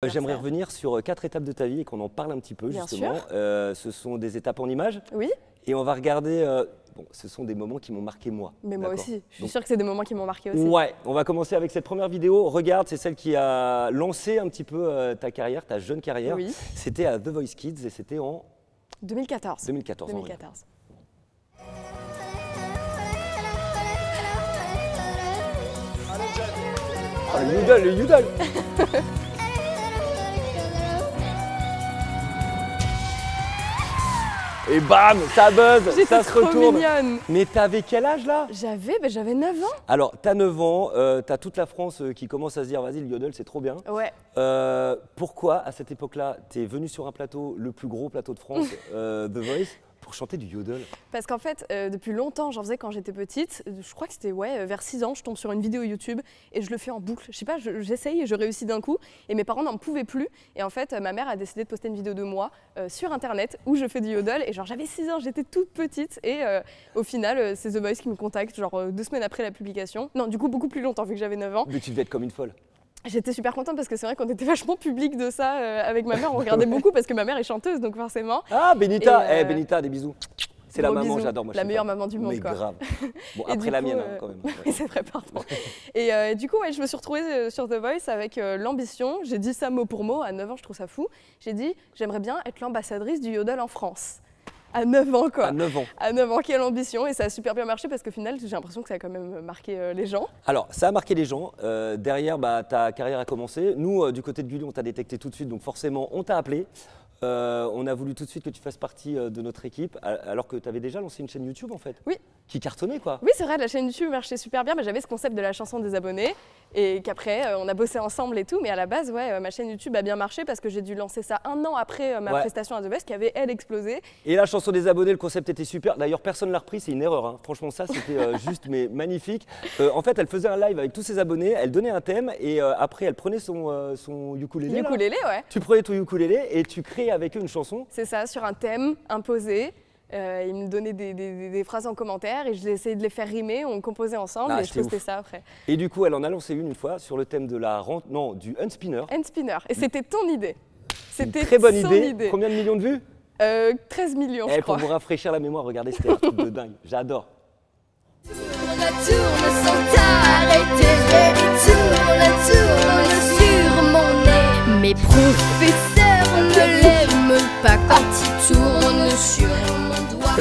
J'aimerais revenir sur 4 étapes de ta vie et qu'on en parle un petit peu justement. Ce sont des étapes en images. Oui. Et on va regarder, bon, ce sont des moments qui m'ont marqué moi. Mais moi aussi, je suis sûre que c'est des moments qui m'ont marqué aussi. Ouais, on va commencer avec cette première vidéo. Regarde, c'est celle qui a lancé un petit peu ta carrière, ta jeune carrière. Oui. C'était à The Voice Kids et c'était en 2014. 2014. 2014. Oh, le Yodel, le Yodel. Et bam, ça buzz, ça se retourne. Mignonne. Mais t'avais quel âge là? J'avais 9 ans. Alors, t'as 9 ans, t'as toute la France qui commence à se dire vas-y, le yodel, c'est trop bien. Ouais. Pourquoi, à cette époque-là, t'es venu sur un plateau, le plus gros plateau de France, The Voice, pour chanter du yodel? Parce qu'en fait, depuis longtemps, j'en faisais quand j'étais petite. Je crois que c'était vers 6 ans, je tombe sur une vidéo YouTube et je le fais en boucle. Je sais pas, j'essaye et je réussis d'un coup. Et mes parents n'en pouvaient plus. Et en fait, ma mère a décidé de poster une vidéo de moi sur Internet où je fais du yodel. Et genre, j'avais 6 ans, j'étais toute petite. Et au final, c'est The Voice qui me contacte, genre 2 semaines après la publication. Non, du coup, beaucoup plus longtemps, vu que j'avais 9 ans. Mais tu devais être comme une folle. J'étais super contente parce que c'est vrai qu'on était vachement public de ça avec ma mère. On regardait beaucoup parce que ma mère est chanteuse, donc forcément. Ah, Benita, Benita, des bisous. C'est la maman, bisous. J'adore. Moi, la meilleure maman du monde, mais quoi. Grave. Bon, Et après la mienne, quand même. Oui, c'est vrai, pardon. Et du coup, je me suis retrouvée sur The Voice avec l'ambition. J'ai dit ça mot pour mot. À 9 ans, je trouve ça fou. J'ai dit, j'aimerais bien être l'ambassadrice du yodel en France. À 9 ans, quoi. À 9 ans. À 9 ans, quelle ambition. Et ça a super bien marché parce qu'au final, j'ai l'impression que ça a quand même marqué les gens. Alors, ça a marqué les gens. Derrière, ta carrière a commencé. Nous, du côté de Gulli, on t'a détecté tout de suite. Donc forcément, on t'a appelé. On a voulu tout de suite que tu fasses partie de notre équipe, alors que tu avais déjà lancé une chaîne YouTube, en fait. Oui. Qui cartonnait, quoi. Oui, c'est vrai, la chaîne YouTube marchait super bien. J'avais ce concept de la chanson des abonnés et qu'après, on a bossé ensemble et tout. Mais à la base, ouais, ma chaîne YouTube a bien marché parce que j'ai dû lancer ça 1 an après ma prestation à The Voice qui avait, elle, explosé. Et la chanson des abonnés, le concept était super. D'ailleurs, personne ne l'a repris, c'est une erreur. Hein. Franchement, ça, c'était juste mais magnifique. En fait, elle faisait un live avec tous ses abonnés, elle donnait un thème et après, elle prenait son ukulélé. Ukulélé, ouais. Tu prenais ton ukulélé et tu créais avec eux une chanson. C'est ça, sur un thème imposé. Ils me donnaient des phrases en commentaire et j'ai essayé de les faire rimer, on composait ensemble et je postais ça après. Et du coup, elle en a lancé une fois sur le thème de la du Handspinner. Handspinner, et c'était ton idée. C'était très bonne idée. Combien de millions de vues? 13 millions, je crois. Pour vous rafraîchir la mémoire, regardez, c'était un truc de dingue. J'adore. Tourne sans t'arrêter, tourne sur mon nez. Mes professeurs ne l'aiment pas quand il tourne sur mon doigt.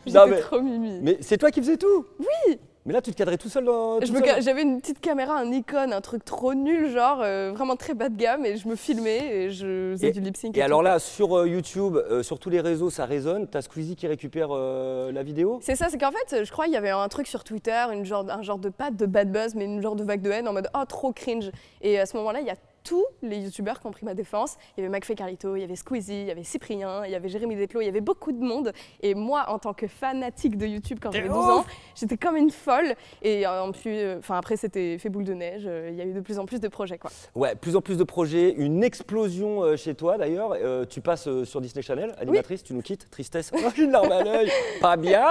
J'étais trop mimi. Mais c'est toi qui faisais tout? Oui. Mais là, tu te cadrais tout seul dans. J'avais une petite caméra, un Nikon, un truc trop nul, genre vraiment très bas de gamme, et je me filmais et je faisais du lip sync. Et alors là, sur YouTube, sur tous les réseaux, ça résonne. T'as Squeezie qui récupère la vidéo? C'est ça, c'est qu'en fait, je crois qu'il y avait un truc sur Twitter, un genre de pas de bad buzz, mais une genre de vague de haine en mode oh trop cringe. Et à ce moment-là, il y a tous les youtubeurs qui ont pris ma défense. Il y avait McFay Carlito, il y avait Squeezie, il y avait Cyprien, il y avait Jérémy Detlo, il y avait beaucoup de monde. Et moi, en tant que fanatique de YouTube quand j'avais 12 ans, j'étais comme une folle. Et après, c'était fait boule de neige. Il y a eu de plus en plus de projets, quoi. Ouais, plus en plus de projets, une explosion chez toi d'ailleurs. Tu passes sur Disney Channel, animatrice, tu nous quittes, tristesse. Oh, j'ai une larme à l'œil, pas bien.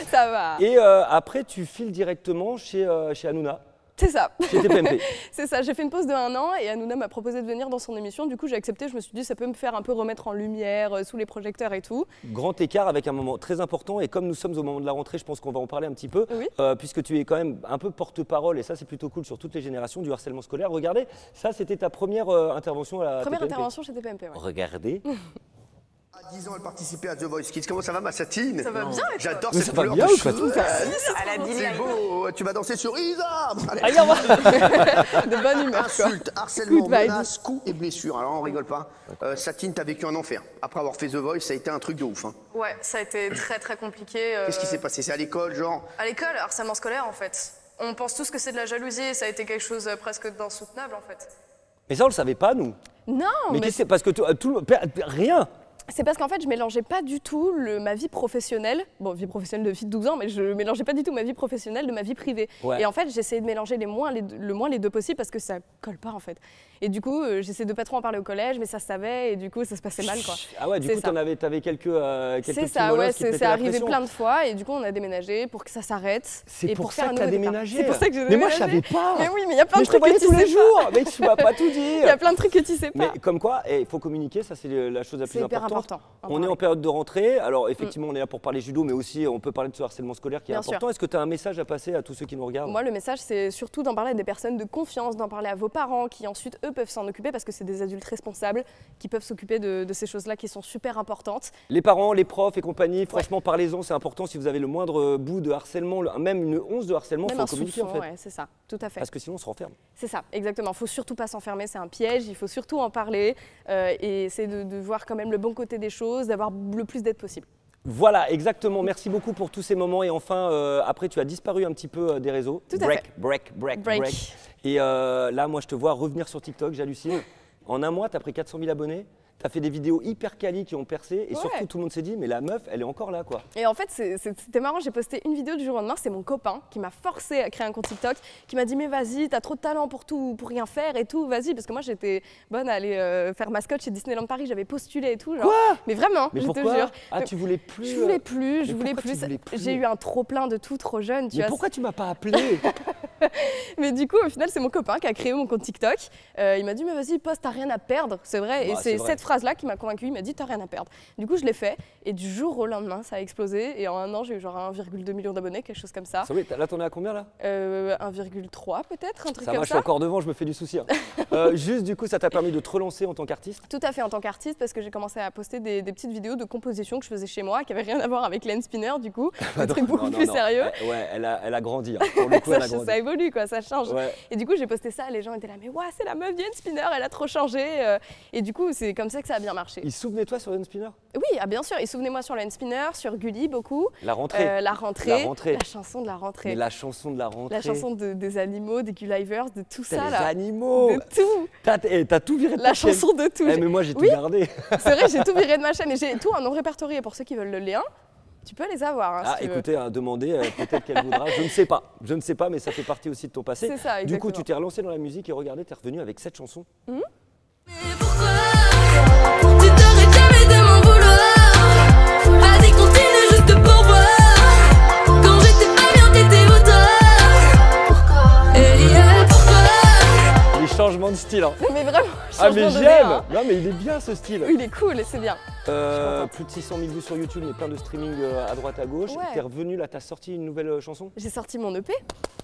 Ça va. Et après, tu files directement chez Hanouna. C'est ça. Chez TPMP. C'est ça, j'ai fait une pause de 1 an et Hanouna m'a proposé de venir dans son émission. Du coup, j'ai accepté, je me suis dit ça peut me faire un peu remettre en lumière sous les projecteurs et tout. Grand écart avec un moment très important et comme nous sommes au moment de la rentrée, je pense qu'on va en parler un petit peu, puisque tu es quand même un peu porte-parole et ça c'est plutôt cool sur toutes les générations du harcèlement scolaire. Regardez, ça c'était ta première intervention à la Première intervention chez TPMP, ouais. Regardez. À 10 ans, elle participait à The Voice Kids. Comment ça va, ma Satine? Ça va bien, j'adore cette couleur bien, de quoi, cheveux. C'est beau. Tu vas danser sur Isa. De bonne humeur, quoi. Insultes, harcèlement, menaces, coups et blessures. Alors, on rigole pas. Satine, t'as vécu un enfer. Après avoir fait The Voice, ça a été un truc de ouf. Hein. Ouais, ça a été très très compliqué. Qu'est-ce qui s'est passé? C'est à l'école, genre? À l'école, harcèlement scolaire, en fait. On pense tous que c'est de la jalousie. Ça a été quelque chose presque d'insoutenable, en fait. Mais ça on le savait pas nous. Non, mais qu'est-ce que c'est? Parce que rien. C'est parce qu'en fait, je mélangeais pas du tout ma vie professionnelle, bon, vie professionnelle de fille de 12 ans, mais je mélangeais pas du tout ma vie professionnelle de ma vie privée. Ouais. Et en fait, j'essayais de mélanger le moins les deux possible parce que ça colle pas en fait. Et du coup, j'essayais de pas trop en parler au collège, mais ça se savait et du coup, ça se passait mal quoi. Ah ouais, du coup, t'avais quelques C'est petits ça, molosses ouais, qui te c'est mettaient la arrivé pression. plein de fois et du coup, on a déménagé pour que ça s'arrête. C'est et pour faire ça un que t'as nouveau départ. déménagé. C'est pour ça que j'ai Mais moi, déménagé. je savais pas. Mais oui, mais il y a plein de Mais je te trucs que voyais tu tous les sais jours, mais tu m'as pas tout dit. Il y a plein de trucs que tu sais pas. Mais comme quoi, il faut communiquer, ça c'est la chose la plus C'est hyper importante. important. On est en période de rentrée, alors effectivement on est là pour parler judo, mais aussi on peut parler de ce harcèlement scolaire qui est Bien important. sûr. Est-ce que tu as un message à passer à tous ceux qui nous regardent? Moi, le message, c'est surtout d'en parler à des personnes de confiance, d'en parler à vos parents qui ensuite, eux, peuvent s'en occuper parce que c'est des adultes responsables qui peuvent s'occuper de ces choses-là qui sont super importantes. Les parents, les profs et compagnie, franchement parlez-en, c'est important. Si vous avez le moindre bout de harcèlement, même une once de harcèlement, il Même faut un communiquer soupçon, en fait. ouais, c'est ça, tout à fait. Parce que sinon on se renferme. C'est ça, exactement. Il faut surtout pas s'enfermer, c'est un piège, il faut surtout en parler et essayer de voir quand même le bon côté des choses, d'avoir le plus d'aide possible. Voilà, exactement. Merci beaucoup pour tous ces moments. Et enfin, après, tu as disparu un petit peu des réseaux. Tout à fait. Break. Et là, moi, je te vois revenir sur TikTok, j'hallucine. En un mois, tu as pris 400 000 abonnés. Tu as fait des vidéos hyper quali qui ont percé. Et surtout, tout le monde s'est dit, mais la meuf, elle est encore là, quoi. Et en fait, c'était marrant, j'ai posté une vidéo du jour au lendemain, c'est mon copain qui m'a forcé à créer un compte TikTok, qui m'a dit mais vas-y, t'as trop de talent pour tout, pour rien faire et tout, vas-y, parce que moi j'étais bonne à aller faire mascotte chez Disneyland Paris, j'avais postulé et tout. Genre. Quoi? Mais vraiment, Mais je te pourquoi? jure. Ah, tu voulais plus? Je voulais plus, je Mais voulais pourquoi tu plus. voulais plus? J'ai eu un trop plein de tout trop jeune, tu Mais vois. pourquoi tu m'as pas appelé? Mais du coup, au final, c'est mon copain qui a créé mon compte TikTok. Il m'a dit mais vas-y, poste, t'as rien à perdre, c'est vrai. Et Bah, c'est c'est vrai. cette phrase-là qui m'a convaincue. Il m'a dit t'as rien à perdre. Du coup, je l'ai fait et du jour au lendemain, ça a explosé. Et en un an, j'ai eu genre 1,2 million d'abonnés, quelque chose comme ça. Oui, là, t'en es à combien là? 1,3 peut-être, un truc Ça va, comme je suis ça. encore devant, je me fais du souci. Juste, du coup, ça t'a permis de te relancer en tant qu'artiste? Tout à fait en tant qu'artiste parce que j'ai commencé à poster des petites vidéos de composition que je faisais chez moi, qui n'avaient rien à voir avec Len Spinner du coup, un truc beaucoup plus sérieux. Ouais, elle a grandi. Hein. Pour le coup, elle a grandi. Ça évolue quoi, ça change. Ouais. Et du coup j'ai posté ça, les gens étaient là mais ouais c'est la meuf d'Yen Spinner, elle a trop changé. Et du coup c'est comme ça que ça a bien marché. Il se souvenait de toi sur Len Spinner? Oui, ah, bien sûr, et souvenez-moi sur Len Spinner, sur Gulli beaucoup. La rentrée. La rentrée. La rentrée. La chanson de la rentrée. Mais la chanson de la rentrée. La chanson des animaux, des Gullivers, de tout T'as ça les là. animaux. De tout. T'as tout viré de La ta chaîne. chanson de tout. Eh, mais moi j'ai tout Oui. gardé. C'est vrai, j'ai tout viré de ma chaîne et j'ai tout en non répertorié pour ceux qui veulent le lien. Tu peux les avoir. Hein, Ah, si tu veux. écoutez, demandez, peut-être qu'elle voudra. Je ne sais pas, mais ça fait partie aussi de ton passé. C'est ça, Du coup, exactement. tu t'es relancé dans la musique et regardez, t'es revenu avec cette chanson. Mais pourquoi tu t'arrêtes jamais de m'en vouloir? Vas-y continue juste pour voir. Quand j'étais pas bien t'étais où toi? Pourquoi? Et pourquoi? Les changements de style. Hein. Mais vraiment, Ah, mais changement de j'aime. verre, hein. Non, mais il est bien ce style. Oui, il est cool et c'est bien. Plus de 600 000 vues sur YouTube, mais plein de streaming à droite à gauche. Ouais. T'es revenu, là, t'as sorti une nouvelle chanson? J'ai sorti mon EP.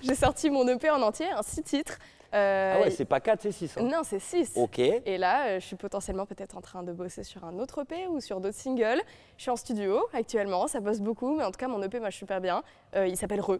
J'ai sorti mon EP en entier, un 6 titres. Ah ouais, c'est pas 4, c'est 6. Hein. Non, c'est 6. Ok. Et là, je suis potentiellement peut-être en train de bosser sur un autre EP ou sur d'autres singles. Je suis en studio actuellement, ça bosse beaucoup, mais en tout cas, mon EP marche super bien. Il s'appelle Re.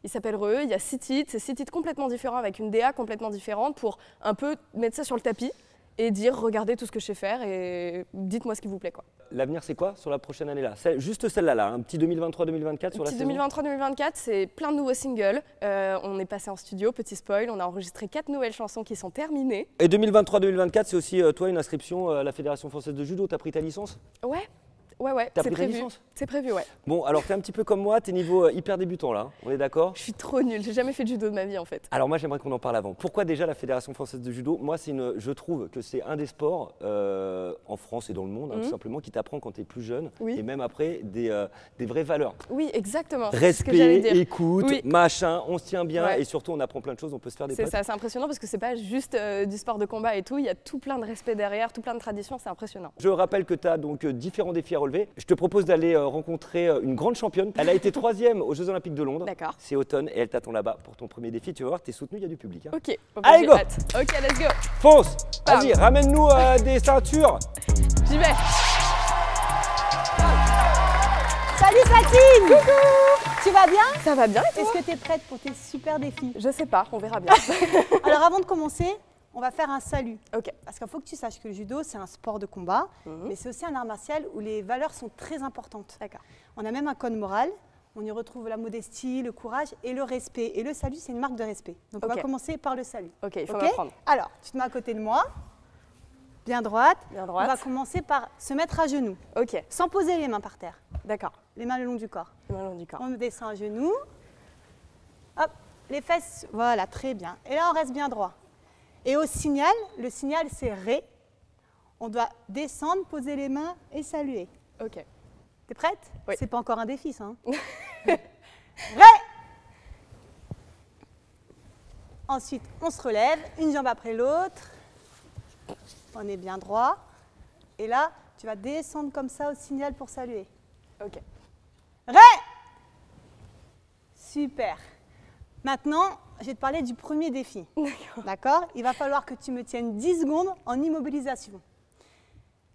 Il s'appelle Re, il y a 6 titres, c'est 6 titres complètement différents avec une DA complètement différente pour un peu mettre ça sur le tapis et dire regardez tout ce que je sais faire et dites-moi ce qui vous plaît quoi. L'avenir, c'est quoi sur la prochaine année là? Juste celle-là, là, un petit 2023-2024 sur la saison. 2023-2024, c'est plein de nouveaux singles. On est passé en studio, petit spoil, on a enregistré 4 nouvelles chansons qui sont terminées. Et 2023-2024, c'est aussi toi une inscription à la Fédération Française de Judo. T'as pris ta licence? Ouais, T'as c'est pris ta prévu. licence? C'est prévu, ouais. Bon, alors t'es un petit peu comme moi, t'es niveau hyper débutant là, on est d'accord? Je suis trop nulle, j'ai jamais fait de judo de ma vie en fait. Alors moi j'aimerais qu'on en parle avant. Pourquoi déjà la Fédération Française de Judo? Moi je trouve que c'est un des sports en France et dans le monde tout simplement qui t'apprend quand t'es plus jeune Oui. et même après des vraies valeurs. Oui, exactement. c'est ce que j'allais Respect, dire. écoute, Oui. machin, on se tient bien Ouais. et surtout on apprend plein de choses, on peut se faire des C'est potes. ça, c'est impressionnant parce que c'est pas juste du sport de combat et tout, il y a tout plein de respect derrière, tout plein de traditions, c'est impressionnant. Je rappelle que tu as donc différents défis à relever. Je te propose d'aller rencontrer une grande championne. Elle a été 3e aux Jeux Olympiques de Londres. D'accord. C'est automne et elle t'attend là-bas pour ton premier défi. Tu vas voir, tu es soutenu, il y a du public. Hein. Ok, bon, Allez, j'ai go. hâte. Ok, let's go, Fonce. Bam. Vas-y, ramène-nous des ceintures. j'y vais. Salut Satine! Coucou! Tu vas bien? Ça va bien et toi? Est-ce que tu es prête pour tes super défis? Je sais pas, on verra bien. Alors avant de commencer, on va faire un salut. Ok. Parce qu'il faut que tu saches que le judo, c'est un sport de combat, mais c'est aussi un art martial où les valeurs sont très importantes. D'accord. On a même un code moral. On y retrouve la modestie, le courage et le respect. Et le salut, c'est une marque de respect. Donc on Ok. va commencer par le salut. Ok, il faut Ok? m'apprendre. Alors, tu te mets à côté de moi. bien droite. Bien On droite. va commencer par se mettre à genoux, Ok, sans poser les mains par terre. d'accord. Les mains le long du corps. Le long du corps. On descend à genoux. Hop, les fesses, voilà, très bien. Et là, on reste bien droit. Et au signal, le signal c'est Ré. On doit descendre, poser les mains et saluer. Ok. T'es prête? Oui. C'est pas encore un défi, ça. Hein. Ré. Ensuite, on se relève, une jambe après l'autre. On est bien droit. Et là, tu vas descendre comme ça au signal pour saluer. Ok. Ré. Super. Maintenant, je vais te parler du premier défi. D'accord? Il va falloir que tu me tiennes 10 secondes en immobilisation.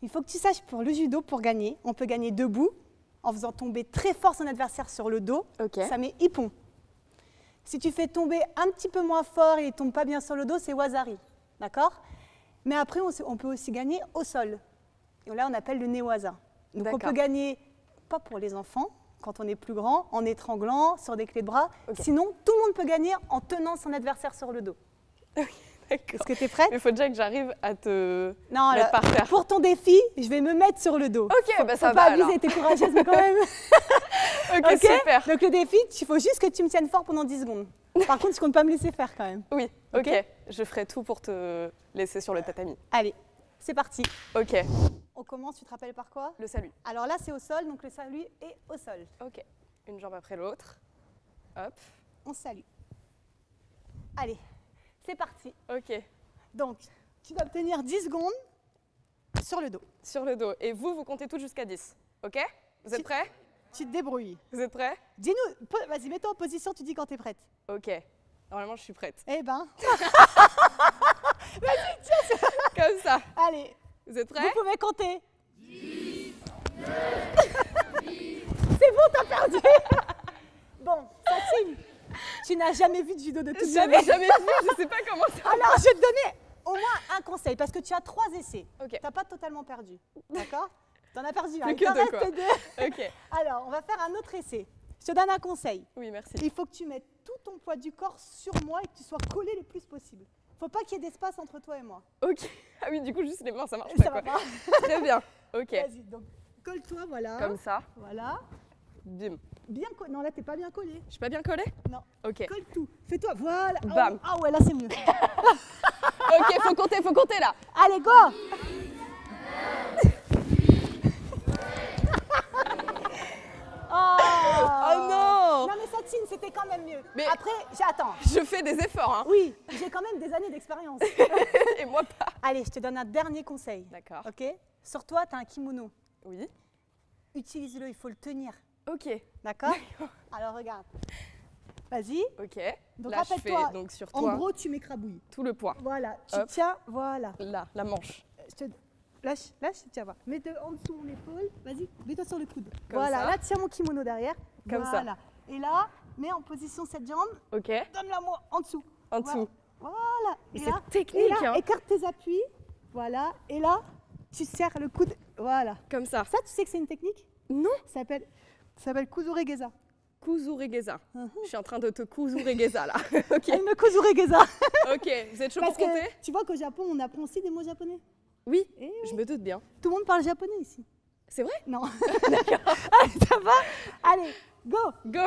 Il faut que tu saches, pour le judo, pour gagner, on peut gagner debout en faisant tomber très fort son adversaire sur le dos. Ok. Ça met ippon. Si tu fais tomber un petit peu moins fort et il ne tombe pas bien sur le dos, c'est wasari. D'accord? Mais après, on peut aussi gagner au sol. Et là, on appelle le newaza. Donc, on D'accord. peut gagner, pas pour les enfants, quand on est plus grand, en étranglant, sur des clés de bras. Ok. Sinon, tout le monde peut gagner en tenant son adversaire sur le dos. D'accord. Est-ce que tu es prête? Il faut déjà que j'arrive à te Non, mettre par terre. pour ton défi, je vais me mettre sur le dos. Ok, bah ça Faut va pas alors. abuser, t'es courageuse, mais quand même. Ok, Ok. super. Donc le défi, il faut juste que tu me tiennes fort pendant 10 secondes. Par contre, je compte pas me laisser faire quand même. Oui, ok. Ok. Je ferai tout pour te laisser sur le tatami. Allez, c'est parti. Ok. On commence, tu te rappelles par quoi? Le salut. Alors là, c'est au sol, donc le salut est au sol. Ok. Une jambe après l'autre. Hop. On salue. Allez, c'est parti. Ok. Donc, tu dois tenir 10 secondes sur le dos. Sur le dos. Et vous comptez toutes jusqu'à 10. Ok? Vous êtes prêts? Tu te débrouilles. Vous êtes prêts? Dis-nous, vas-y, mets-toi en position, tu dis quand t'es prête. Ok. Normalement, je suis prête. Eh ben, Comme ça. allez, Vous êtes vous prêts? pouvez compter. 10, 9, 8. C'est bon, t'as perdu. Bon, Satine, tu n'as jamais vu de judo de toute ta vie. J'avais jamais vu, je sais pas comment ça. Alors, je vais te donner au moins un conseil, parce que tu as 3 essais. Ok. Tu n'as pas totalement perdu, d'accord? Tu en as perdu un, Plus il que t'en deux, reste quoi. 2. Ok. Alors, on va faire un autre essai. Je te donne un conseil. Oui, merci. Il faut que tu mettes tout ton poids du corps sur moi et que tu sois collé le plus possible. Il ne faut pas qu'il y ait d'espace entre toi et moi. Ok. Ah oui, du coup, juste les mains, ça marche Ça pas, va quoi. pas? Très bien. Ok. Vas-y, donc colle-toi, voilà. Comme ça. Voilà. Bim. Bien collé. Non, là, t'es pas bien collé. Je suis pas bien collée? Non. Ok. Colle tout. Fais-toi. Voilà. Ah Bam. ouais, ah ouais, là, c'est mieux. Ok, faut compter là. Allez, go. Oh non! Non, mais Satine, c'était quand même mieux. Mais- Après, j'attends. Je fais des efforts, hein. Oui, j'ai quand même des années d'expérience. Et moi pas. Allez, je te donne un dernier conseil. D'accord. Ok? Sur toi, tu as un kimono. Oui. Utilise-le, il faut le tenir. Ok. D'accord? Alors, regarde. Vas-y. Ok. Donc, Là, je fais rappelle-toi, donc sur en toi gros, tu m'écrabouilles. tout le poids. Voilà, tu Hop. tiens, voilà. Là, la manche. Je te... Lâche, tiens, va. Mets-toi en dessous mon épaule, vas-y, mets-toi sur le coude. Comme voilà, ça. là, tiens mon kimono derrière. Comme ça. Voilà. Et là, mets en position cette jambe, Ok. donne-la moi en dessous. En dessous. Voilà. Mais Et c'est là, technique, et là, hein. écarte tes appuis. Voilà. Et là, tu serres le coude. Voilà. Comme ça. Ça, tu sais que c'est une technique? Non. Ça s'appelle Kuzuregeza. Kuzuregeza. Je suis en train de te Kuzuregeza là. Ok. Elle me Kuzuregeza. Ok. Vous êtes chaud Parce pour compter? que tu vois qu'au Japon, on apprend aussi des mots japonais. Oui. Eh oui. Je me doute bien. Tout le monde parle japonais ici. C'est vrai? Non. D'accord. Allez, ça va? Allez, go. Go.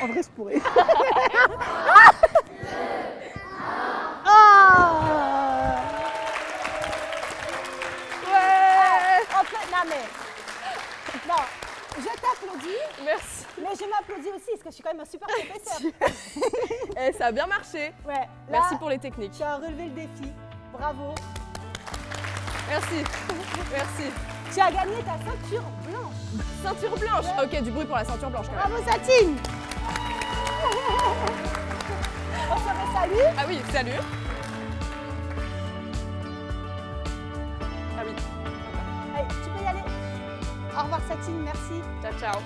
En vrai, je pourrais. Ah. Ouais. En fait, non mais... Non, je t'applaudis, Merci. mais je m'applaudis aussi parce que je suis quand même un super professeur. Eh, ça a bien marché. Ouais, là, Merci pour les techniques. tu as relevé le défi. Bravo. Merci. Merci. Tu as gagné ta ceinture blanche. Ceinture blanche. Ok, du bruit pour la ceinture blanche quand même. Bravo, Satine. On se resalue. Ah oui, salut. Ah oui. Allez, tu peux y aller. Au revoir, Satine, merci. Ciao, ciao.